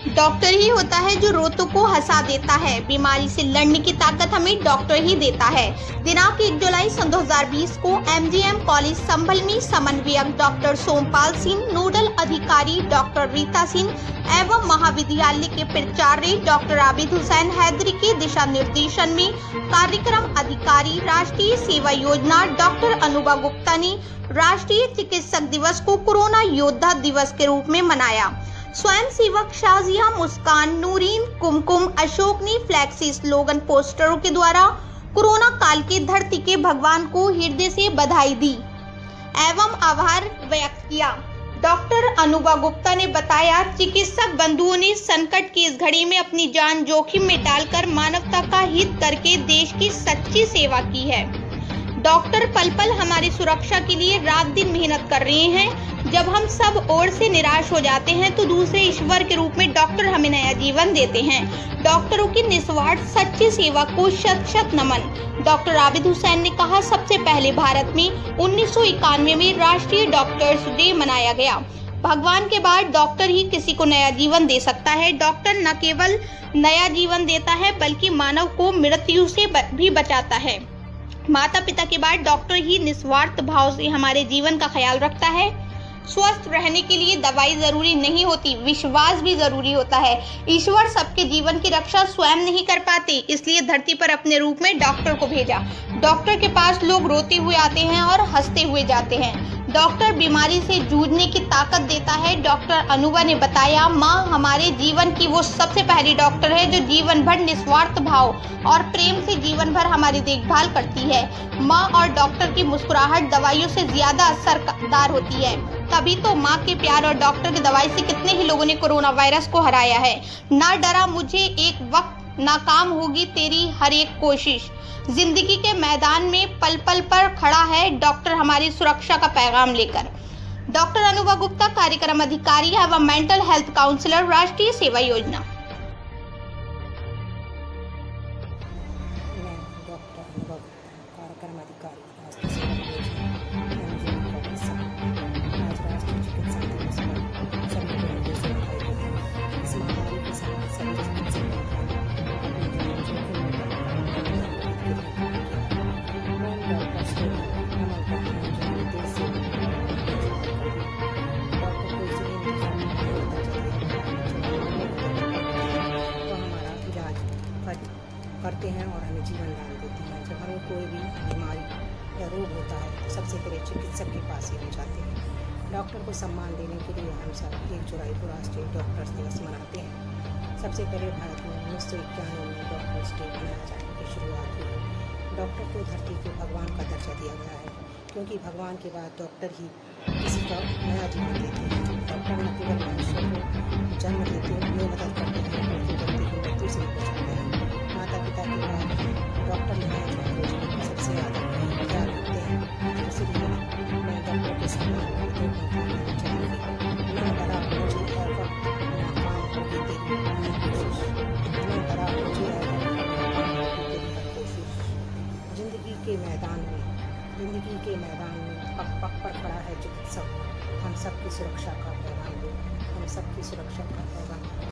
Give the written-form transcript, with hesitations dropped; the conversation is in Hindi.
डॉक्टर ही होता है जो रोतों को हंसा देता है। बीमारी से लड़ने की ताकत हमें डॉक्टर ही देता है। दिनांक 1 जुलाई सन 2020 को एमजीएम कॉलेज संभल में समन्वयक डॉक्टर सोमपाल सिंह, नोडल अधिकारी डॉक्टर रीता सिंह एवं महाविद्यालय के प्राचार्य डॉक्टर आबिद हुसैन हैदरी के दिशा निर्देशन में कार्यक्रम अधिकारी राष्ट्रीय सेवा योजना डॉक्टर अनुभा गुप्ता ने राष्ट्रीय चिकित्सक दिवस को कोरोना योद्धा दिवस के रूप में मनाया। स्वयं सेवक शाजिया, मुस्कान, नूरीन, कुमकुम, अशोक ने फ्लैक्सी स्लोगन पोस्टरों के द्वारा कोरोना काल के धरती के भगवान को हृदय से बधाई दी एवं आभार व्यक्त किया। डॉक्टर अनुभा गुप्ता ने बताया, चिकित्सक बंधुओं ने संकट की इस घड़ी में अपनी जान जोखिम में डालकर मानवता का हित करके देश की सच्ची सेवा की है। डॉक्टर पल पल हमारी सुरक्षा के लिए रात दिन मेहनत कर रहे हैं। जब हम सब ओर से निराश हो जाते हैं तो दूसरे ईश्वर के रूप में डॉक्टर हमें नया जीवन देते हैं। डॉक्टरों की निस्वार्थ सच्ची सेवा को शत शत नमन। डॉक्टर आबिद हुसैन ने कहा, सबसे पहले भारत में 1991 में राष्ट्रीय डॉक्टर्स डे मनाया गया। भगवान के बाद डॉक्टर ही किसी को नया जीवन दे सकता है। डॉक्टर न केवल नया जीवन देता है बल्कि मानव को मृत्यु से भी बचाता है। माता पिता के बाद डॉक्टर ही निस्वार्थ भाव से हमारे जीवन का ख्याल रखता है। स्वस्थ रहने के लिए दवाई जरूरी नहीं होती, विश्वास भी जरूरी होता है। ईश्वर सबके जीवन की रक्षा स्वयं नहीं कर पाते, इसलिए धरती पर अपने रूप में डॉक्टर को भेजा। डॉक्टर के पास लोग रोते हुए आते हैं और हंसते हुए जाते हैं। डॉक्टर बीमारी से जूझने की ताकत देता है। डॉक्टर अनुभा ने बताया, माँ हमारे जीवन की वो सबसे पहली डॉक्टर है जो जीवन भर निस्वार्थ भाव और प्रेम से जीवन भर हमारी देखभाल करती है। माँ और डॉक्टर की मुस्कुराहट दवाइयों से ज्यादा असरदार होती है। तभी तो माँ के प्यार और डॉक्टर की दवाई से कितने ही लोगों ने कोरोना वायरस को हराया है। ना डरा मुझे एक वक्त, नाकाम होगी तेरी हर एक कोशिश। जिंदगी के मैदान में पल पल पर खड़ा है डॉक्टर हमारी सुरक्षा का पैगाम लेकर। डॉक्टर अनुभा गुप्ता, कार्यक्रम अधिकारी एवं मेंटल हेल्थ काउंसलर, राष्ट्रीय सेवा योजना। मैं डॉक्टर अनुभा गुप्ता, कार्यक्रम अधिकारी राष्ट्रीय सेवा योजना एमजीएम कॉलेज संभल। आज राष्ट्रीय चिकित्सक दिवस पर सभी को निर्देश दिखाई देते हैं। इस महामारी के समय सभी चिकित्सक अपनी जान जोखिम में डालकर डॉक्टर्स को नमन करते हैं जो हमें देश से डॉक्टर को इसलिए इंतजार नहीं होता चाहिए तो हमारा इलाज करते हैं और हमें जीवन दान देते हैं। जब हमें कोई भी बीमारी या रोग होता है तो सबसे पहले चिकित्सक के पास ही हम जाते हैं। डॉक्टर को सम्मान देने के लिए हम सब 1 जुलाई को राष्ट्रीय डॉक्टर्स दिवस मनाते हैं। सबसे पहले भारत में 1991 में डॉक्टर्स डे मनाया जाने की शुरुआत हुई। डॉक्टर को धरती के भगवान का दर्जा दिया गया है क्योंकि भगवान के बाद डॉक्टर ही किसी का नया जीवन देते हैं। डॉक्टर न केवल मनुष्य को जन्म देते हुए मदद करते हैं बल्कि व्यक्ति की मृत्यु से भी बचाते हैं। माता पिता के बाद डॉक्टर ही हैं जो रोजगार का सबसे ज़्यादा ख्याल रखते हैं। इसलिए मैं डॉक्टर के सम्मान करते हुए चाहूँगी, ना डरा मुझे हर वक्त, नाकाम होगी तेरी हर कोशिश। ना डरा मुझे हर वक्त, नाकाम होगी तेरी हर कोशिश। जिंदगी के मैदान में पग पग पर खड़ा है चिकित्सक। हम सबकी सुरक्षा का पैगाम दो, हम सबकी सुरक्षा का पैगाम।